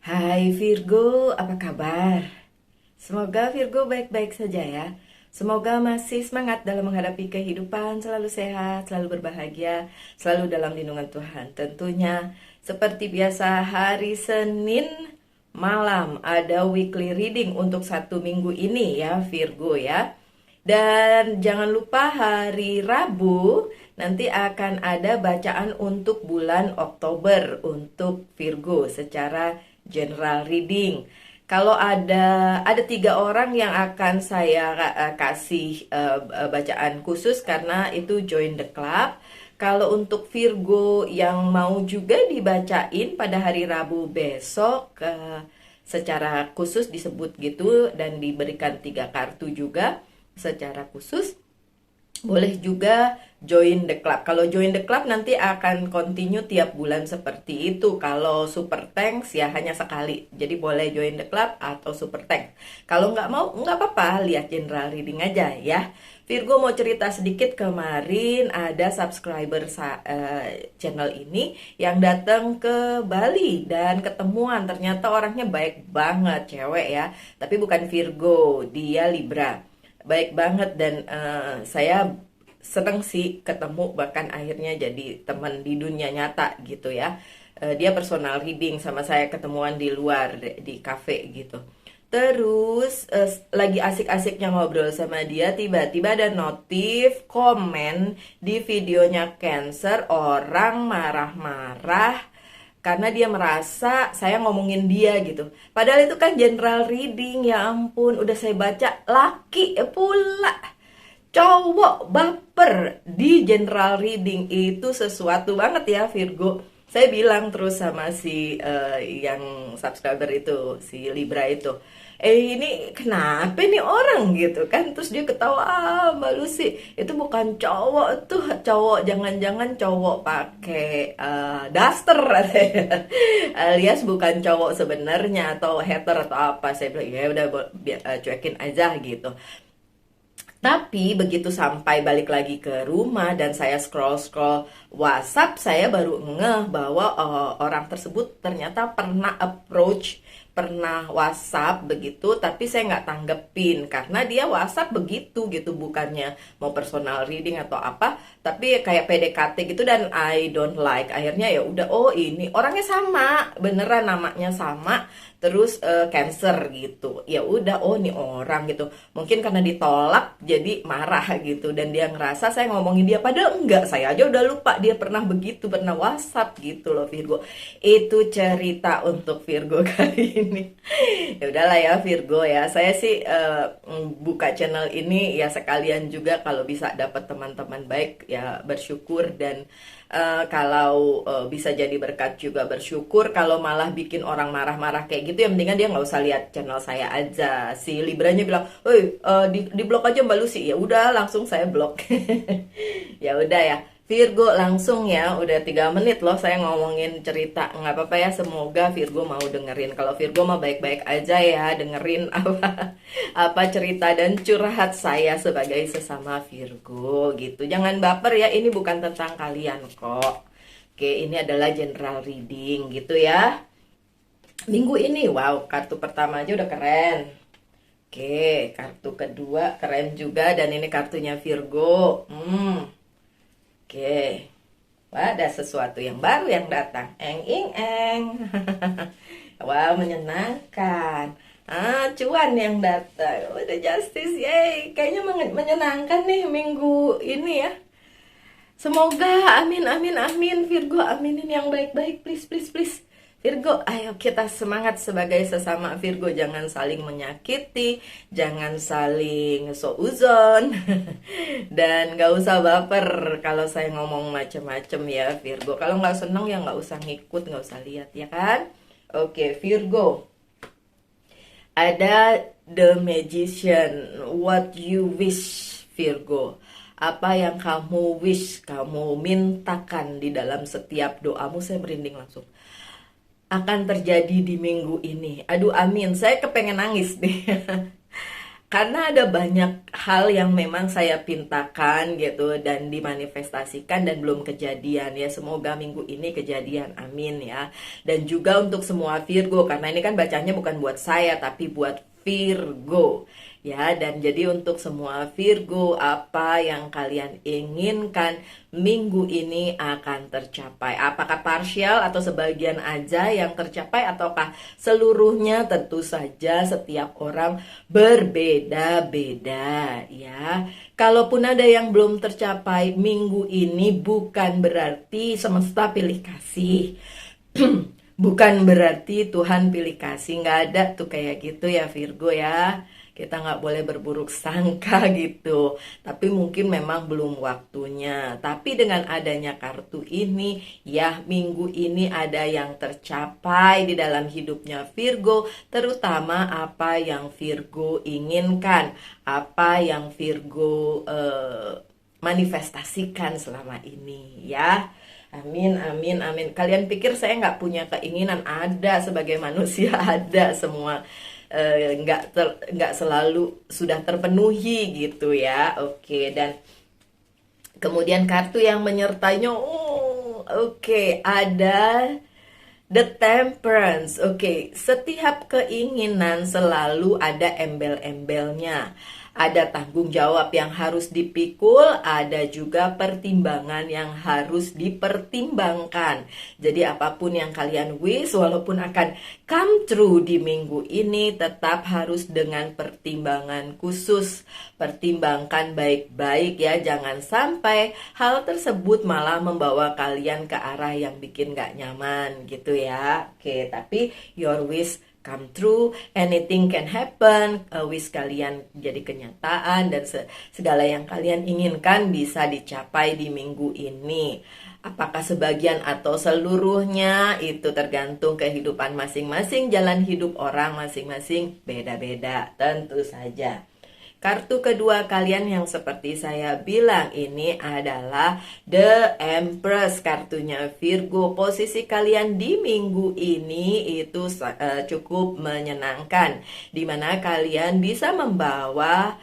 Hai Virgo, apa kabar? Semoga Virgo baik-baik saja ya. Semoga masih semangat dalam menghadapi kehidupan, selalu sehat, selalu berbahagia, selalu dalam lindungan Tuhan. Tentunya seperti biasa hari Senin malam ada weekly reading untuk 1 minggu ini ya Virgo ya. Dan jangan lupa hari Rabu nanti akan ada bacaan untuk bulan Oktober untuk Virgo secara general reading. Kalau ada 3 orang yang akan saya kasih bacaan khusus karena itu join the club. Kalau untuk Virgo yang mau juga dibacain pada hari Rabu besok secara khusus disebut gitu dan diberikan 3 kartu juga secara khusus, boleh juga join the club. Kalau join the club nanti akan continue tiap bulan seperti itu. Kalau super thanks ya hanya sekali. Jadi boleh join the club atau super thanks. Kalau nggak mau nggak apa-apa, lihat general reading aja ya. Virgo mau cerita sedikit, kemarin ada subscriber channel ini yang datang ke Bali dan ketemuan. Ternyata orangnya baik banget, cewek ya. Tapi bukan Virgo, dia Libra. Baik banget dan saya seneng sih ketemu, bahkan akhirnya jadi teman di dunia nyata gitu ya. Dia personal reading sama saya, ketemuan di luar di cafe gitu. Terus lagi asik-asiknya ngobrol sama dia, tiba-tiba ada notif komen di videonya Cancer, orang marah-marah karena dia merasa saya ngomongin dia gitu. Padahal itu kan general reading, ya ampun, udah saya baca, laki pula. Cowok baper di general reading itu sesuatu banget ya Virgo. Saya bilang terus sama si yang subscriber itu, si Libra itu. Ini kenapa nih orang gitu kan? Terus dia ketawa, Mbak Lucy, itu bukan cowok tuh, cowok jangan-jangan cowok pakai daster alias bukan cowok sebenarnya atau hater atau apa. Saya bilang ya udah cuekin aja gitu. Tapi begitu sampai balik lagi ke rumah dan saya scroll-scroll WhatsApp, saya baru ngeh bahwa orang tersebut ternyata pernah approach, pernah WhatsApp begitu, tapi saya nggak tanggepin karena dia WhatsApp begitu gitu, bukannya mau personal reading atau apa, tapi kayak PDKT gitu dan I don't like. Akhirnya ya udah, oh ini orangnya sama, beneran namanya sama, terus Cancer gitu. Ya udah, oh ini orang gitu. Mungkin karena ditolak jadi marah gitu dan dia ngerasa saya ngomongin dia, padahal enggak, saya aja udah lupa dia pernah begitu, pernah WhatsApp gitu loh Virgo. Itu cerita untuk Virgo kali ini. Ya udahlah ya Virgo ya. Saya sih buka channel ini ya sekalian juga kalau bisa dapat teman-teman baik ya bersyukur, dan kalau bisa jadi berkat juga bersyukur. Kalau malah bikin orang marah-marah kayak gitu ya mendingan dia nggak usah lihat channel saya aja. Si Libranya bilang, "Woi, di blok aja Mbak Lucy." Ya udah, langsung saya blok. Ya udah ya. Virgo langsung ya, udah 3 menit loh saya ngomongin cerita. Nggak apa-apa ya, semoga Virgo mau dengerin. Kalau Virgo mah baik-baik aja ya, dengerin apa cerita dan curhat saya sebagai sesama Virgo gitu. Jangan baper ya, ini bukan tentang kalian kok. Oke, ini adalah general reading gitu ya. Minggu ini, wow, kartu pertama aja udah keren. Oke, kartu kedua keren juga dan ini kartunya Virgo. Oke. Wah, ada sesuatu yang baru yang datang. Eng ing eng. Wah, menyenangkan. Cuan yang datang. Udah justice, yay. Kayaknya menyenangkan nih minggu ini ya. Semoga, amin amin amin Virgo, aminin yang baik-baik, please please please. Virgo, ayo kita semangat sebagai sesama Virgo, jangan saling menyakiti, jangan saling seuzon, dan gak usah baper kalau saya ngomong macem-macem ya Virgo. Kalau nggak seneng ya nggak usah ngikut, nggak usah lihat ya kan. Oke Virgo, ada The Magician. What you wish Virgo, apa yang kamu wish, kamu mintakan di dalam setiap doamu. Saya merinding langsung, akan terjadi di minggu ini. Aduh amin, saya kepengen nangis nih. karena ada banyak hal yang memang saya pintakan gitu dan dimanifestasikan dan belum kejadian ya. Semoga minggu ini kejadian, amin ya. Dan juga untuk semua Virgo, karena ini kan bacanya bukan buat saya tapi buat Virgo ya. Dan jadi untuk semua Virgo, apa yang kalian inginkan minggu ini akan tercapai. Apakah parsial atau sebagian aja yang tercapai ataukah seluruhnya? Tentu saja setiap orang berbeda-beda ya. Kalaupun ada yang belum tercapai minggu ini, bukan berarti semesta pilih kasih. Bukan berarti Tuhan pilih kasih, nggak ada tuh kayak gitu ya Virgo ya. Kita nggak boleh berburuk sangka gitu. Tapi mungkin memang belum waktunya. Tapi dengan adanya kartu ini, ya minggu ini ada yang tercapai di dalam hidupnya Virgo. Terutama apa yang Virgo inginkan. Apa yang Virgo manifestasikan selama ini ya. Amin, amin, amin. Kalian pikir saya nggak punya keinginan? Ada, sebagai manusia ada semua. Nggak selalu sudah terpenuhi gitu ya. Oke, dan kemudian kartu yang menyertainya, oke, ada The Temperance. Oke, setiap keinginan selalu ada embel-embelnya. Ada tanggung jawab yang harus dipikul, ada juga pertimbangan yang harus dipertimbangkan. Jadi apapun yang kalian wish, walaupun akan come true di minggu ini, tetap harus dengan pertimbangan khusus. Pertimbangkan baik-baik ya, jangan sampai hal tersebut malah membawa kalian ke arah yang bikin gak nyaman gitu ya. Oke, tapi your wish come true, anything can happen, wish kalian jadi kenyataan dan segala yang kalian inginkan bisa dicapai di minggu ini. Apakah sebagian atau seluruhnya itu tergantung kehidupan masing-masing, jalan hidup orang masing-masing beda-beda tentu saja. Kartu kedua kalian yang seperti saya bilang ini adalah The Empress, kartunya Virgo. Posisi kalian di minggu ini itu cukup menyenangkan, dimana kalian bisa membawa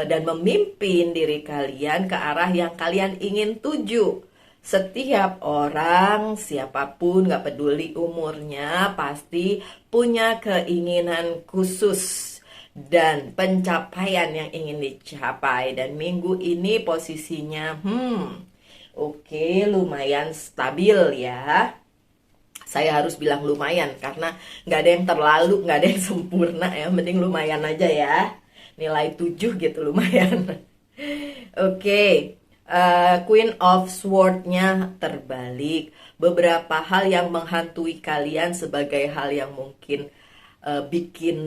dan memimpin diri kalian ke arah yang kalian ingin tuju. Setiap orang, siapapun, gak peduli umurnya, pasti punya keinginan khusus dan pencapaian yang ingin dicapai. Dan minggu ini posisinya oke, lumayan stabil ya. Saya harus bilang lumayan karena nggak ada yang terlalu, nggak ada yang sempurna ya. Mending lumayan aja ya. Nilai 7 gitu, lumayan. Oke, Queen of Sword-nya terbalik. Beberapa hal yang menghantui kalian sebagai hal yang mungkin bikin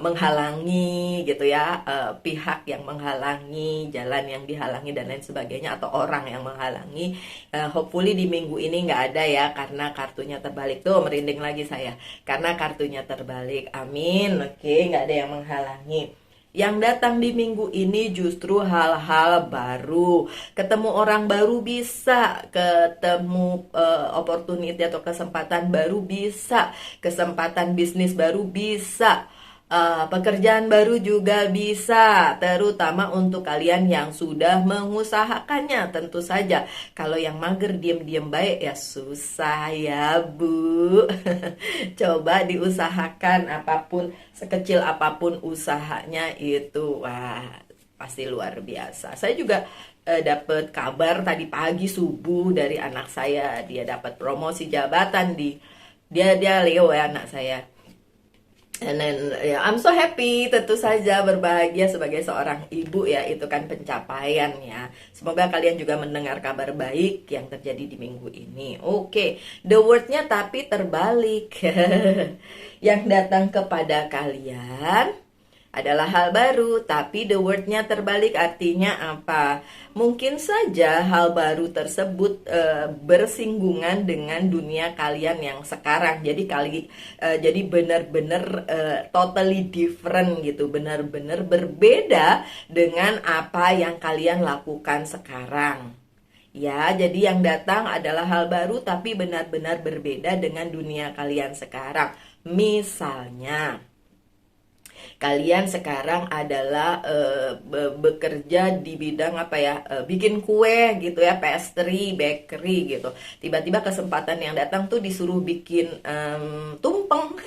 menghalangi gitu ya, pihak yang menghalangi, jalan yang dihalangi dan lain sebagainya, atau orang yang menghalangi. Hopefully di minggu ini nggak ada ya, karena kartunya terbalik. Tuh merinding lagi saya karena kartunya terbalik. Amin. Oke, nggak ada yang menghalangi. Yang datang di minggu ini justru hal-hal baru. Ketemu orang baru bisa, ketemu opportunity atau kesempatan baru bisa, kesempatan bisnis baru bisa, pekerjaan baru juga bisa, terutama untuk kalian yang sudah mengusahakannya. Tentu saja kalau yang mager diem-diem baik ya susah ya Bu. Coba diusahakan, apapun, sekecil apapun usahanya itu, wah pasti luar biasa. Saya juga dapat kabar tadi pagi subuh dari anak saya, dia dapat promosi jabatan di dia Leo ya, anak saya. And then I'm so happy, tentu saja berbahagia sebagai seorang ibu ya, itu kan pencapaian ya. Semoga kalian juga mendengar kabar baik yang terjadi di minggu ini. Oke, the word-nya tapi terbalik. Yang datang kepada kalian adalah hal baru, tapi the word-nya terbalik. Artinya apa? Mungkin saja hal baru tersebut bersinggungan dengan dunia kalian yang sekarang. Jadi benar-benar totally different gitu, benar-benar berbeda dengan apa yang kalian lakukan sekarang. Ya, jadi yang datang adalah hal baru tapi benar-benar berbeda dengan dunia kalian sekarang. Misalnya, kalian sekarang adalah bekerja di bidang apa ya, bikin kue gitu ya, pastry, bakery gitu. Tiba-tiba kesempatan yang datang tuh disuruh bikin tumpeng.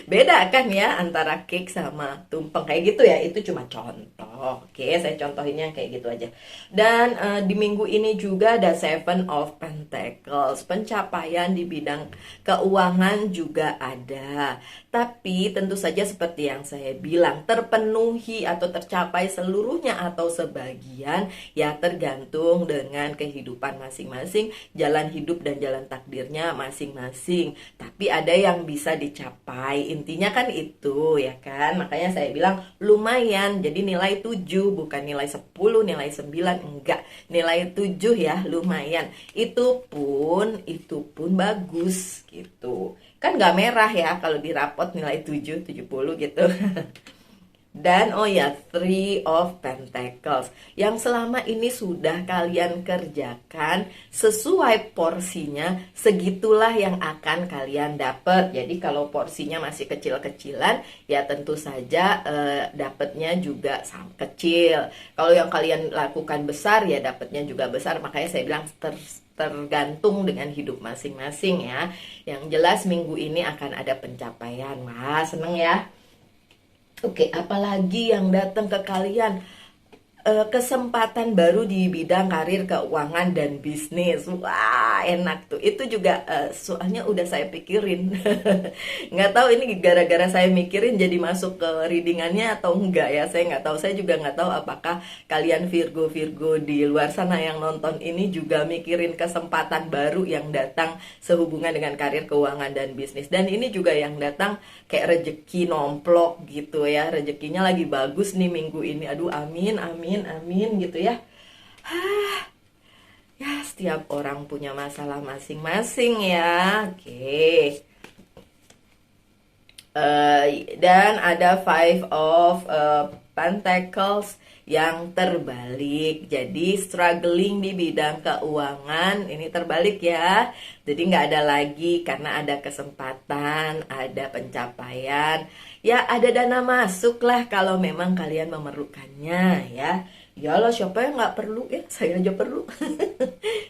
Beda kan ya antara cake sama tumpeng kayak gitu ya. Itu cuma contoh. Oke, saya contohinnya kayak gitu aja. Dan di minggu ini juga ada Seven of Pentacles. Pencapaian di bidang keuangan juga ada. Tapi tentu saja seperti yang saya bilang, terpenuhi atau tercapai seluruhnya atau sebagian ya tergantung dengan kehidupan masing-masing, jalan hidup dan jalan takdirnya masing-masing. Tapi ada yang bisa dicapai. Intinya kan itu ya kan. Makanya saya bilang lumayan. Jadi nilai 7 bukan nilai 10, nilai 9 enggak. Nilai 7 ya lumayan. Itu pun bagus gitu. Kan nggak merah ya kalau di rapot nilai 7, 70 gitu. Dan oh ya, Three of Pentacles yang selama ini sudah kalian kerjakan sesuai porsinya, segitulah yang akan kalian dapat. Jadi kalau porsinya masih kecil-kecilan, ya tentu saja dapatnya juga sama kecil. Kalau yang kalian lakukan besar, ya dapatnya juga besar. Makanya saya bilang tergantung dengan hidup masing-masing ya. Yang jelas minggu ini akan ada pencapaian. Wah, seneng ya. Oke, apalagi yang datang ke kalian? Kesempatan baru di bidang karir, keuangan, dan bisnis. Wah, enak tuh. Itu juga soalnya udah saya pikirin. Nggak tahu ini gara-gara saya mikirin jadi masuk ke readingannya atau enggak ya. Saya nggak tahu. Saya juga nggak tahu apakah kalian Virgo-Virgo di luar sana yang nonton ini juga mikirin kesempatan baru yang datang sehubungan dengan karir, keuangan, dan bisnis. Dan ini juga yang datang kayak rejeki nomplok gitu ya. Rezekinya lagi bagus nih minggu ini. Aduh, amin, amin. Amin gitu ya. Ya setiap orang punya masalah masing-masing ya. Oke. Dan ada Five of Pentacles yang terbalik. Jadi struggling di bidang keuangan ini terbalik ya. Jadi nggak ada lagi karena ada kesempatan, ada pencapaian. Ya ada dana masuk lah kalau memang kalian memerlukannya ya. Ya Allah, siapa yang nggak perlu ya? Saya aja perlu.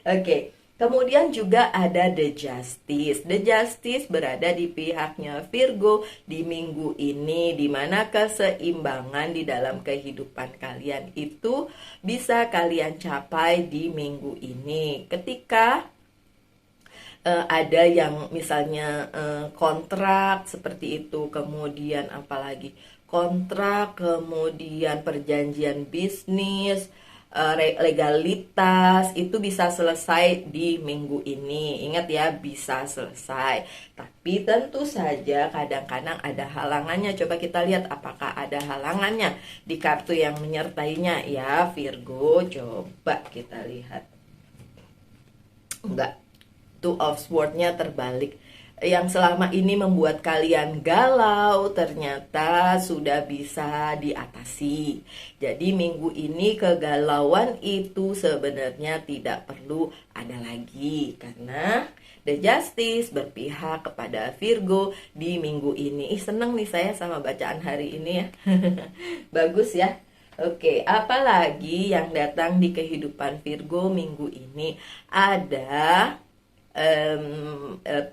Oke. Kemudian juga ada The Justice. The Justice berada di pihaknya Virgo di minggu ini, di mana keseimbangan di dalam kehidupan kalian itu bisa kalian capai di minggu ini. Ketika ada yang misalnya kontrak seperti itu, kemudian apalagi kontrak, kemudian perjanjian bisnis, legalitas itu bisa selesai di minggu ini. Ingat ya, bisa selesai. Tapi tentu saja kadang-kadang ada halangannya. Coba kita lihat apakah ada halangannya di kartu yang menyertainya ya Virgo. Coba kita lihat. Enggak. Two of Swords-nya terbalik. Yang selama ini membuat kalian galau ternyata sudah bisa diatasi. Jadi minggu ini kegalauan itu sebenarnya tidak perlu ada lagi. Karena The Justice berpihak kepada Virgo di minggu ini. Seneng nih saya sama bacaan hari ini ya. Bagus ya. Oke, apalagi yang datang di kehidupan Virgo minggu ini? Ada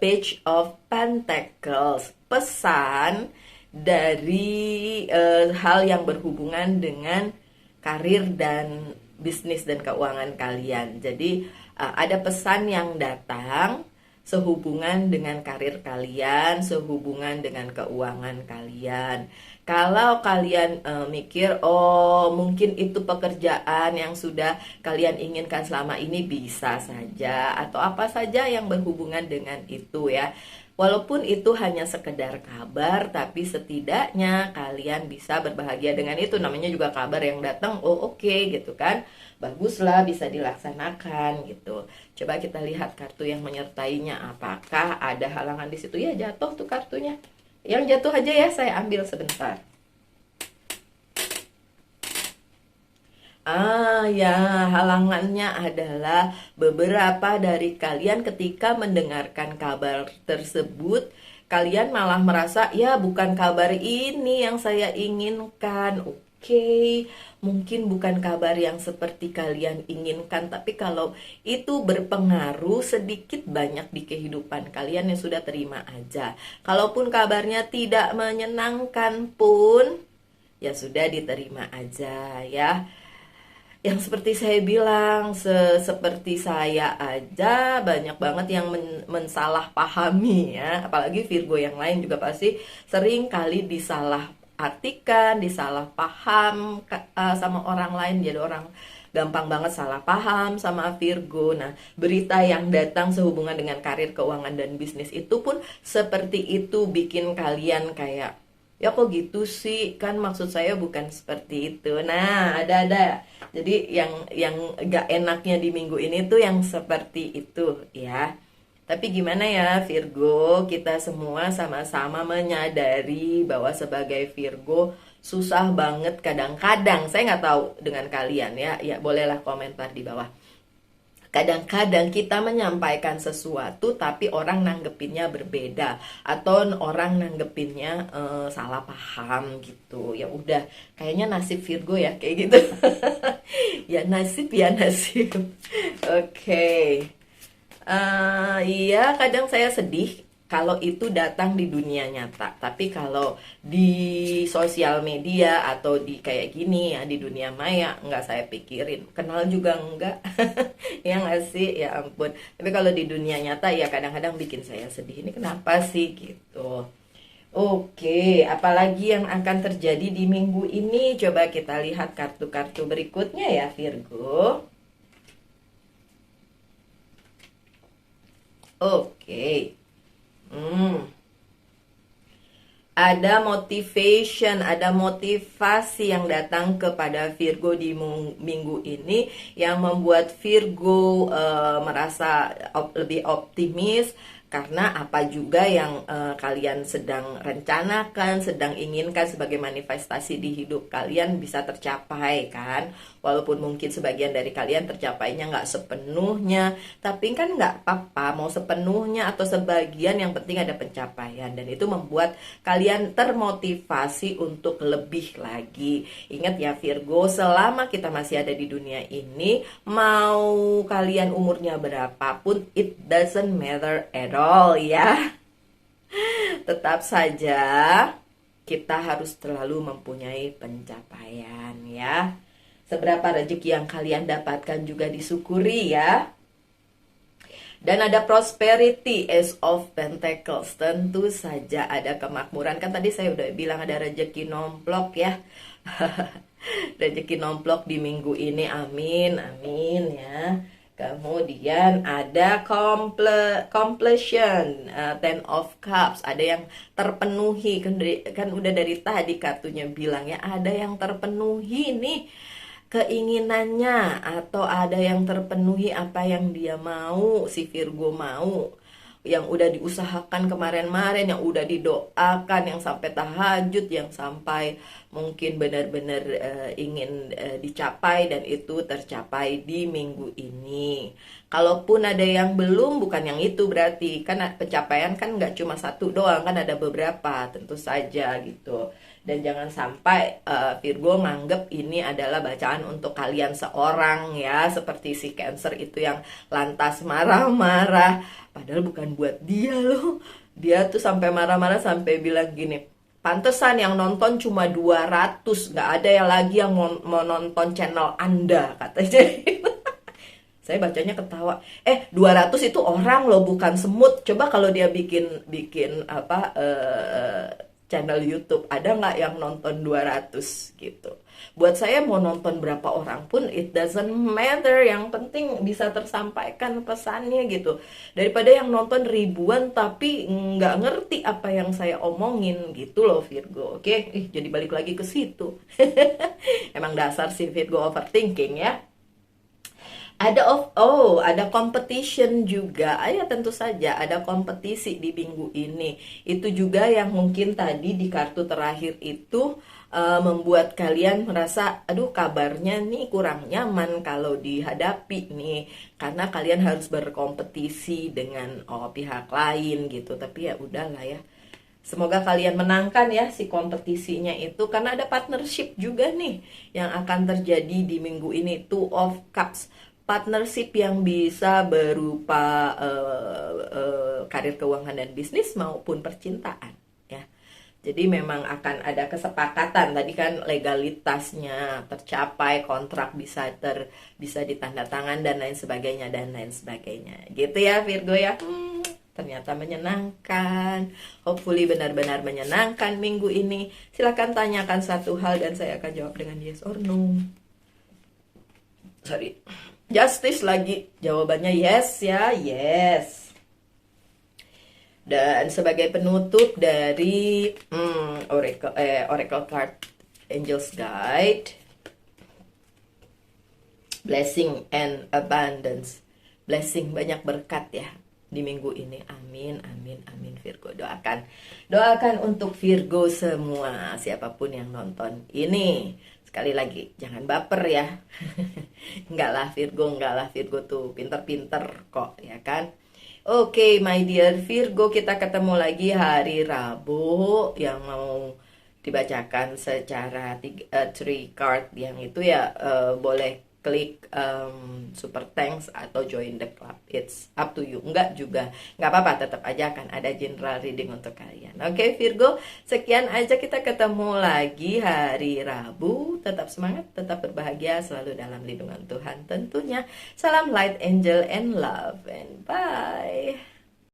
Page of Pentacles, pesan dari hal yang berhubungan dengan karir dan bisnis dan keuangan kalian. Jadi ada pesan yang datang sehubungan dengan karir kalian, sehubungan dengan keuangan kalian. Kalau kalian mikir, oh mungkin itu pekerjaan yang sudah kalian inginkan selama ini, bisa saja. Atau apa saja yang berhubungan dengan itu ya. Walaupun itu hanya sekedar kabar, tapi setidaknya kalian bisa berbahagia dengan itu. Namanya juga kabar yang datang, oh oke gitu kan. Baguslah, bisa dilaksanakan gitu. Coba kita lihat kartu yang menyertainya. Apakah ada halangan di situ? Ya jatuh tuh kartunya. Yang jatuh aja ya, saya ambil sebentar. Ya, halangannya adalah beberapa dari kalian ketika mendengarkan kabar tersebut, kalian malah merasa ya bukan kabar ini yang saya inginkan. Oke, mungkin bukan kabar yang seperti kalian inginkan, tapi kalau itu berpengaruh sedikit banyak di kehidupan kalian, ya sudah, terima aja. Kalaupun kabarnya tidak menyenangkan pun, ya sudah, diterima aja ya. Yang seperti saya bilang, seperti saya aja banyak banget yang mensalahpahami ya. Apalagi Virgo yang lain juga pasti sering kali disalah artikan, disalah paham sama orang lain. Jadi orang gampang banget salah paham sama Virgo. Nah, berita yang datang sehubungan dengan karir, keuangan, dan bisnis itu pun seperti itu, bikin kalian kayak, ya kok gitu sih, kan maksud saya bukan seperti itu. Nah, ada. Jadi yang gak enaknya di minggu ini tuh yang seperti itu ya. Tapi gimana ya Virgo, kita semua sama-sama menyadari bahwa sebagai Virgo susah banget kadang-kadang. Saya nggak tahu dengan kalian ya, ya bolehlah komentar di bawah. Kadang-kadang kita menyampaikan sesuatu tapi orang nanggepinnya berbeda, atau orang nanggepinnya salah paham gitu. Ya udah, kayaknya nasib Virgo ya kayak gitu. Ya nasib, ya nasib. Oke. Iya, kadang saya sedih kalau itu datang di dunia nyata. Tapi kalau di sosial media atau di kayak gini ya, di dunia maya, nggak saya pikirin. Kenal juga enggak. Ya nggak sih? Ya ampun. Tapi kalau di dunia nyata ya kadang-kadang bikin saya sedih. Ini kenapa sih gitu? Oke, apalagi yang akan terjadi di minggu ini? Coba kita lihat kartu-kartu berikutnya ya Virgo. Oke. Ada motivation, ada motivasi yang datang kepada Virgo di minggu ini yang membuat Virgo merasa lebih optimis, karena apa juga yang kalian sedang rencanakan, sedang inginkan sebagai manifestasi di hidup kalian bisa tercapai kan. Walaupun mungkin sebagian dari kalian tercapainya nggak sepenuhnya, tapi kan nggak apa-apa, mau sepenuhnya atau sebagian, yang penting ada pencapaian. Dan itu membuat kalian termotivasi untuk lebih lagi. Ingat ya Virgo, selama kita masih ada di dunia ini, mau kalian umurnya berapapun, it doesn't matter at all ya. Tetap saja kita harus selalu mempunyai pencapaian ya. Seberapa rezeki yang kalian dapatkan juga disyukuri ya. Dan ada prosperity, Ace of Pentacles. Tentu saja ada kemakmuran. Kan tadi saya udah bilang ada rezeki nomplok ya. Rezeki nomplok di minggu ini, amin, amin ya. Kemudian ada completion, Ten of Cups. Ada yang terpenuhi, kan udah dari tadi kartunya bilang ya, ada yang terpenuhi nih keinginannya, atau ada yang terpenuhi apa yang dia mau, si Virgo mau, yang udah diusahakan kemarin-kemarin, yang udah didoakan, yang sampai tahajud, yang sampai mungkin benar-benar ingin dicapai, dan itu tercapai di minggu ini. Kalaupun ada yang belum, bukan yang itu berarti, kan pencapaian kan nggak cuma satu doang, kan ada beberapa, tentu saja gitu. Dan jangan sampai Virgo nganggep ini adalah bacaan untuk kalian seorang ya, seperti si Cancer itu yang lantas marah-marah, padahal bukan buat dia loh. Dia tuh sampai marah-marah sampai bilang gini, pantesan yang nonton cuma 200, nggak ada yang lagi yang mau nonton channel Anda, katanya. Saya bacanya ketawa. 200 itu orang loh, bukan semut. Coba kalau dia bikin apa channel YouTube, ada nggak yang nonton 200 gitu. Buat saya mau nonton berapa orang pun it doesn't matter, yang penting bisa tersampaikan pesannya gitu. Daripada yang nonton ribuan tapi nggak ngerti apa yang saya omongin gitu loh Virgo. Oke, jadi balik lagi ke situ. Emang dasar si Virgo overthinking ya. Ada competition juga. Ya tentu saja ada kompetisi di minggu ini. Itu juga yang mungkin tadi di kartu terakhir itu membuat kalian merasa, aduh kabarnya nih kurang nyaman kalau dihadapi nih, karena kalian harus berkompetisi dengan pihak lain gitu. Tapi ya udahlah ya, Semoga kalian menangkan ya si kompetisinya itu, karena ada partnership juga nih yang akan terjadi di minggu ini. Two of Cups, partnership yang bisa berupa karir keuangan dan bisnis maupun percintaan ya. Jadi memang akan ada kesepakatan, tadi kan legalitasnya tercapai, kontrak bisa ditandatangan dan lain sebagainya dan lain sebagainya. Gitu ya Virgo ya. Ternyata menyenangkan. Hopefully benar-benar menyenangkan minggu ini. Silakan tanyakan satu hal dan saya akan jawab dengan yes or no. Sorry. Justice lagi. Jawabannya yes ya, yes. Dan sebagai penutup dari Oracle Card Angels Guide, blessing and abundance. Blessing, banyak berkat ya di minggu ini. Amin, amin, amin Virgo. Doakan untuk Virgo semua, siapapun yang nonton ini. Sekali lagi, jangan baper ya. Enggak lah Virgo tuh pinter-pinter kok ya kan. Oke, my dear Virgo, kita ketemu lagi hari Rabu yang mau dibacakan secara 3 card yang itu ya, boleh klik super thanks atau join the club, it's up to you. Enggak juga nggak apa-apa, tetap aja akan ada general reading untuk kalian. Oke Virgo, sekian aja, kita ketemu lagi hari Rabu. Tetap semangat, tetap berbahagia, selalu dalam lindungan Tuhan tentunya. Salam light, angel and love, and bye.